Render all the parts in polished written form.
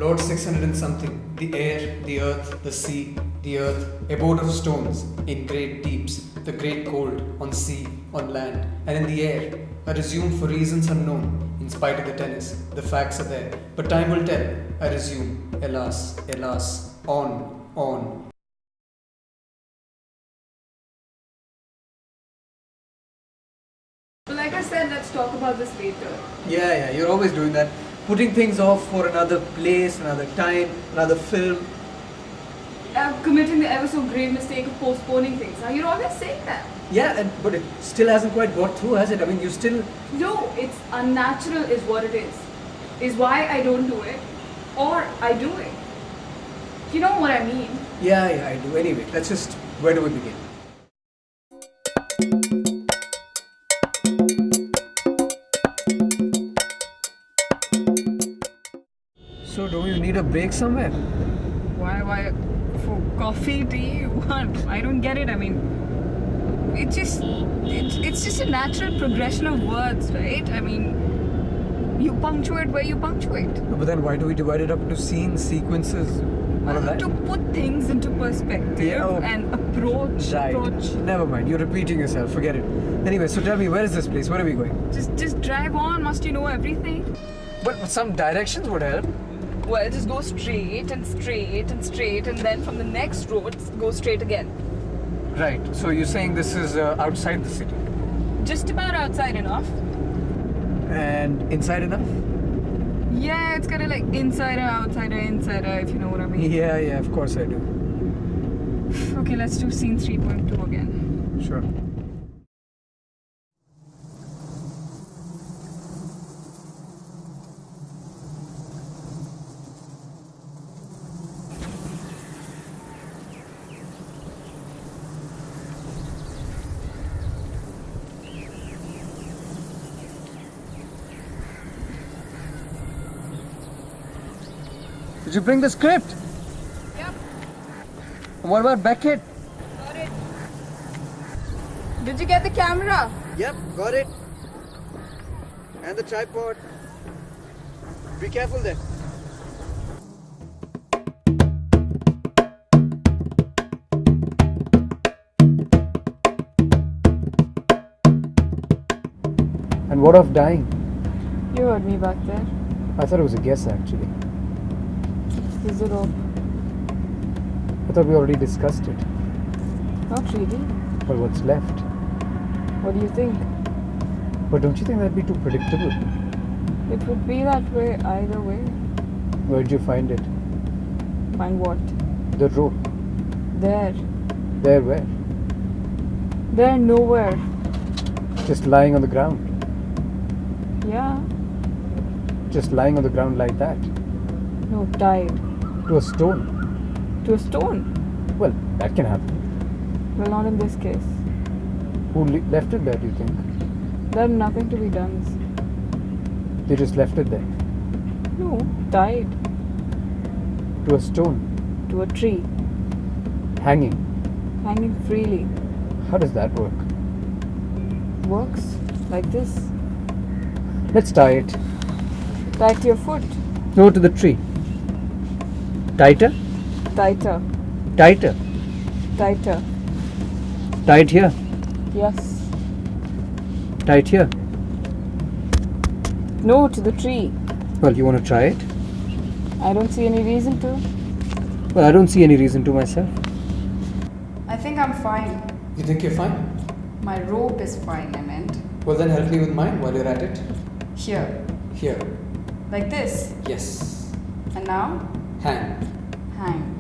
Lord 600 and something, the air, the earth, the sea, the earth, abode of stones, in great deeps, the great cold, on sea, on land, and in the air, are resumed for reasons unknown, in spite of the tennis, the facts are there, but time will tell, I resume, alas, alas, on. Like I said, let's talk about this later. Yeah, you're always doing that. Putting things off for another place, another time, another film. Committing the ever so grave mistake of postponing things. Now you're always saying that. Yeah, but it still hasn't quite got through, has it? I mean, you still... No, it's unnatural is what it is. Is why I don't do it. Or I do it. You know what I mean? Yeah, I do. Anyway, let's just... Where do we begin? So, do you need a break somewhere? Why? For coffee, tea, what? I don't get it. I mean, it's just a natural progression of words, right? I mean, you punctuate where you punctuate. No, but then why do we divide it up into scenes, sequences, all of that? To put things into perspective and approach. Never mind, you're repeating yourself, forget it. Anyway, so tell me, where is this place? Where are we going? Just drive on, must you know everything? But some directions would help. Well, just go straight and straight and straight, and then from the next road, go straight again. Right, so you're saying this is outside the city? Just about outside enough. And inside enough? Yeah, it's kind of like insider, outsider, insider, if you know what I mean. Yeah, of course I do. Okay, let's do scene 3.2 again. Sure. Did you bring the script? Yep. And what about Beckett? Got it. Did you get the camera? Yep, got it. And the tripod. Be careful there. And what of dying? You heard me back there. I thought it was a guess actually. Is it all? I thought we already discussed it. Not really. Well, what's left? What do you think? But don't you think that'd be too predictable? It would be that way either way. Where'd you find it? Find what? The rope. There. There where? There nowhere. Just lying on the ground. Yeah. Just lying on the ground like that. No, tied. To a stone. To a stone? Well, that can happen. Well, not in this case. Who left it there, do you think? There's nothing to be done. They just left it there. No, tied. To a stone. To a tree. Hanging. Hanging freely. How does that work? Works like this. Let's tie it. Tied to your foot. No, to the tree. Tighter? Tighter. Tighter. Tighter. Tight here. Yes. Tight here. No, to the tree. Well, you want to try it? I don't see any reason to. Well, I don't see any reason to myself. I think I'm fine. You think you're fine? My rope is fine, I meant. Well, then help me with mine while you're at it. Here. Here. Like this. Yes. And now? Hang. Hang.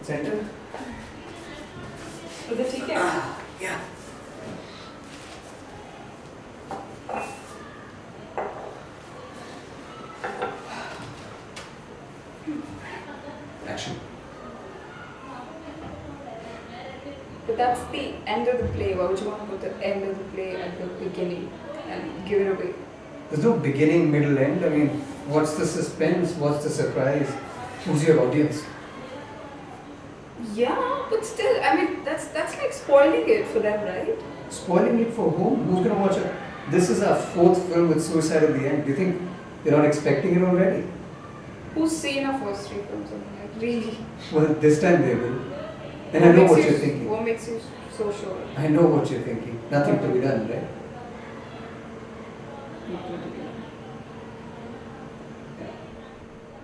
Center? तो ठीक है? Yeah. Action. But that's the end of the play. Why would you want to put the end of the play at the beginning and give it away? There's no beginning, middle, end. I mean, what's the suspense? What's the surprise? Who's your audience? Yeah, but still, I mean, that's like spoiling it for them, right? Spoiling it for whom? Who's gonna watch it? This is our fourth film with suicide at the end. Do you think they're not expecting it already? Who's seen our first three films? I mean, like, really? Well, this time they will. And I know what you're thinking. What makes you so sure? I know what you're thinking. Nothing to be done, right?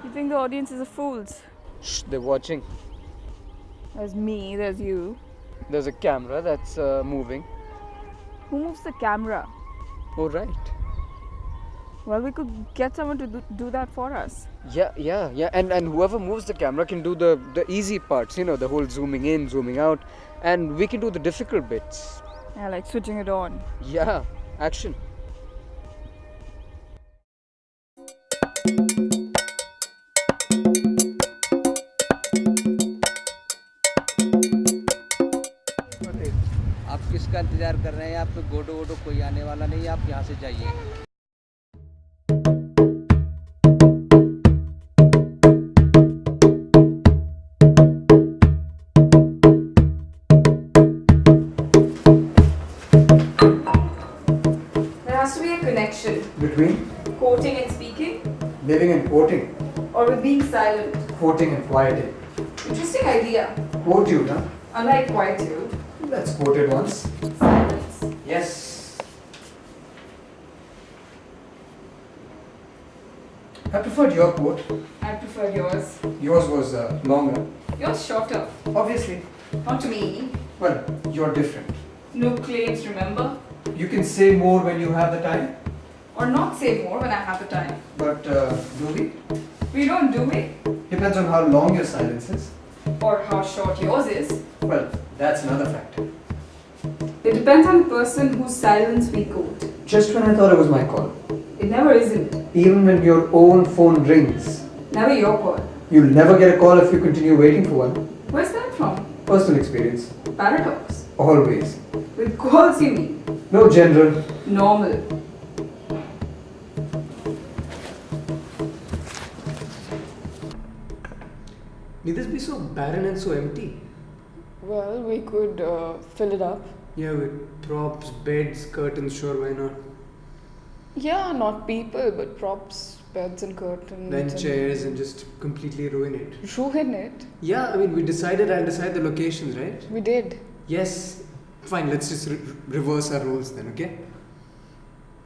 You think the audience is a fools? Shh, they're watching. There's me, there's you. There's a camera that's moving. Who moves the camera? Oh, right. Well, we could get someone to do that for us. Yeah. And whoever moves the camera can do the easy parts, you know, the whole zooming in, zooming out. And we can do the difficult bits. Yeah, like switching it on. Yeah, action. आप किसका इंतजार कर रहे हैं? आप पे गोडो वोडो कोई आने वाला नहीं है, आप यहाँ से जाइए। There has to be a connection. Between Quoting and speaking, living and quoting, or with being silent. quoting and quieting. Interesting idea. Quote you, huh? Unlike quietude, Let's quote it once. silence. Yes. I preferred your quote. I prefer yours. Yours was longer. Yours shorter. Obviously. Not to me. Well, you're different. No claims, remember? You can say more when you have the time, Or not say more when I have the time. but do we? We don't do it. Depends on how long your silence is. Or how short yours is. Well, that's another factor. It depends on the person whose silence we quote. Just when I thought it was my call. It never isn't. Even when your own phone rings, Never your call. you'll never get a call if you continue waiting for one. Where's that from? Personal experience. Paradox. Always. With calls you mean. No general. Normal. Need this be so barren and so empty? Well, we could fill it up. Yeah, with props, beds, curtains, sure, why not? Yeah, not people, but props, beds and curtains. Then chairs and just completely ruin it. Ruin it. Yeah, I mean, we decided I'll decide the locations, right? We did. Yes. Fine, let's just reverse our roles then, okay?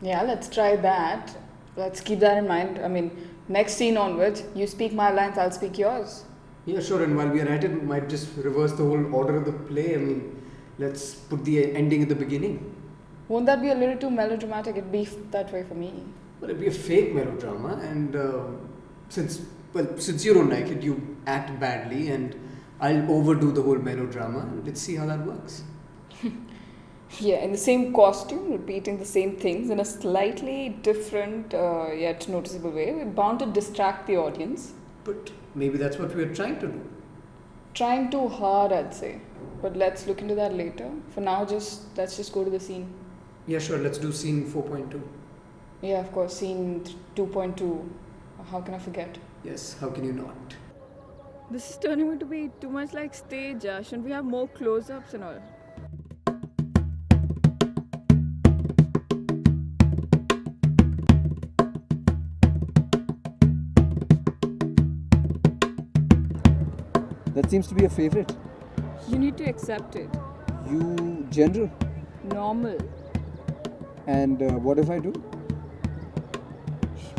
Yeah, let's try that. Let's keep that in mind. I mean, next scene onwards, you speak my lines, I'll speak yours. Yeah, sure, and while we are at it, we might just reverse the whole order of the play. I mean, let's put the ending at the beginning. Won't that be a little too melodramatic? It'd be that way for me. Well, it'd be a fake melodrama, and since you don't like it, you act badly, and I'll overdo the whole melodrama, and let's see how that works. Yeah, in the same costume, repeating the same things in a slightly different yet noticeable way. We're bound to distract the audience. But maybe that's what we're trying to do. Trying too hard, I'd say. But let's look into that later. For now, let's just go to the scene. Yeah, sure, let's do scene 4.2. Yeah, of course, scene 2.2. How can I forget? Yes, how can you not? This is turning out to be too much like stage. Shouldn't we have more close-ups and all? That seems to be a favorite. You need to accept it. You general. Normal. And what if I do?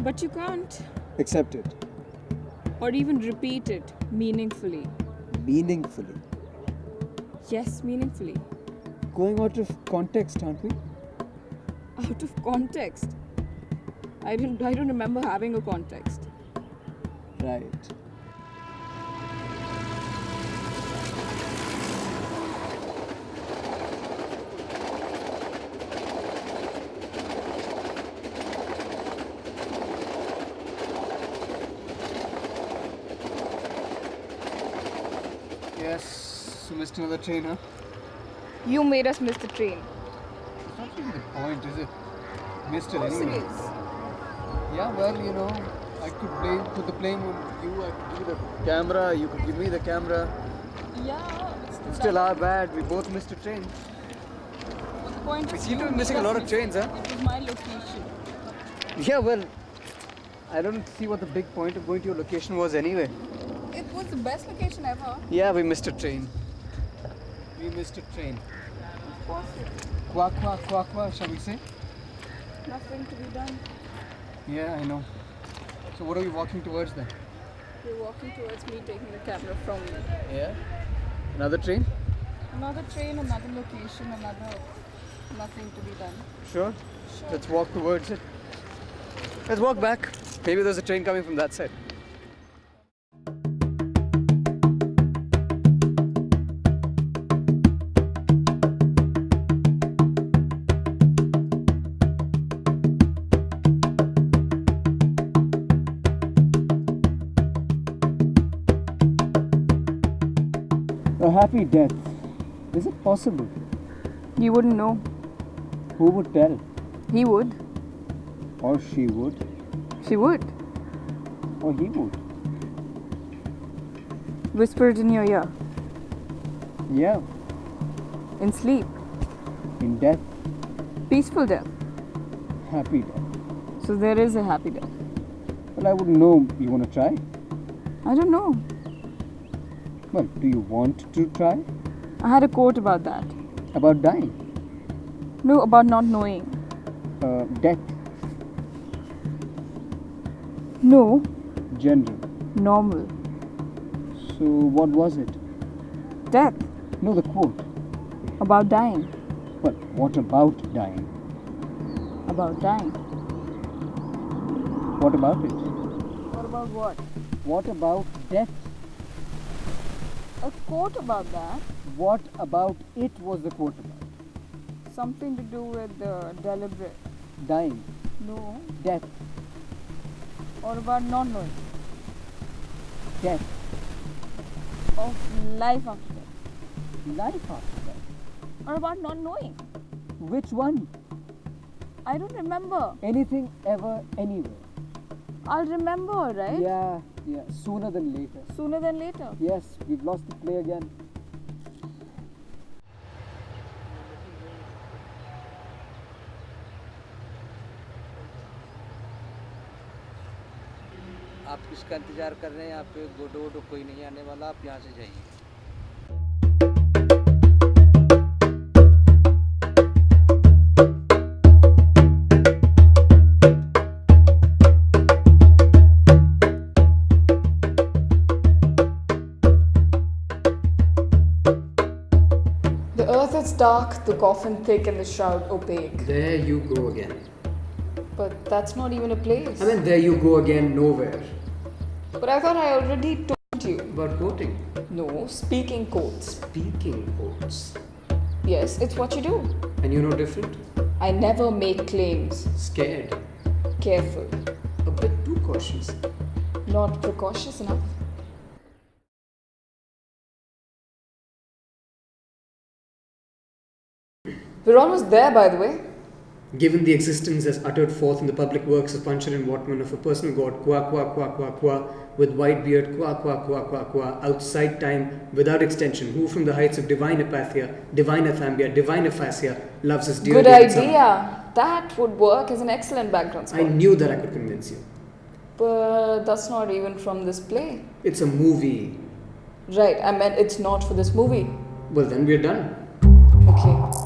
But you can't. Accept it. Or even repeat it meaningfully. Meaningfully. Yes, meaningfully. Going out of context, aren't we? Out of context. I don't remember having a context. Right. Yes, so missed another train, huh? You made us miss the train. It's not really the point, is it? Missed it Of course it anyway. is. Yeah, well, you know, I could put the blame on you, I could give you the camera, you could give me the camera. Yeah, it's Still our bad. We both missed a train. What's the point We of seem to you be missing a lot of discussing? trains, huh? It was my location. Yeah, well, I don't see what the big point of going to your location was anyway. It was the best location ever. Yeah, we missed a train. We missed a train. Of course, Quaquaqua, shall we say? nothing to be done. Yeah, I know. So what are we walking towards then? We're walking towards me taking the camera from you. Yeah. Another train? Another train, another location, nothing to be done. Sure. Let's walk towards it. Let's walk back. Maybe there's a train coming from that side. A happy death. Is it possible? You wouldn't know. Who would tell? He would. Or she would? She would. Or he would? Whisper it in your ear. Yeah. In sleep. In death. Peaceful death. Happy death. So there is a happy death. Well, I wouldn't know. You want to try? I don't know. Well, do you want to try? I had a quote about that. About dying? No, about not knowing. Death. No, General. normal. So, what was it? Death. No, the quote. About dying. Well, what about dying? About dying. What about it? What about what? What about death? A quote about that. What about it was the quote about? Something to do with deliberate. Dying. No. Death. Or about not knowing. Death. Of life after death. Life after death. Or about not knowing. Which one? I don't remember. Anything, ever, anywhere. I'll remember, right? Yeah. Sooner than later. Sooner than later. Yes, we've lost the play again. आप किसका इंतजार कर रहे हैं? यहाँ पे गोडो वोडो कोई नहीं आने वाला, आप यहाँ से जाइए। The earth is dark, the coffin thick, and the shroud opaque. There you go again. But that's not even a place. I mean, there you go again, nowhere. But I thought I already told you. About quoting. No, speaking quotes. Speaking quotes. Yes, it's what you do. And you know different? I never make claims. Scared. Careful. A bit too cautious. Not precautious enough. We're almost there, by the way. Given the existence as uttered forth in the public works of Panchar and Watman of a personal god, quaquaqua, with white beard, quaquaqua, outside time, without extension, who from the heights of divine apathia, divine athambia, divine aphasia, loves his dear Good David son. idea. That would work as an excellent background score. I knew that I could convince you. But that's not even from this play. It's a movie. Right, I meant it's not for this movie. Well, then we're done. Okay.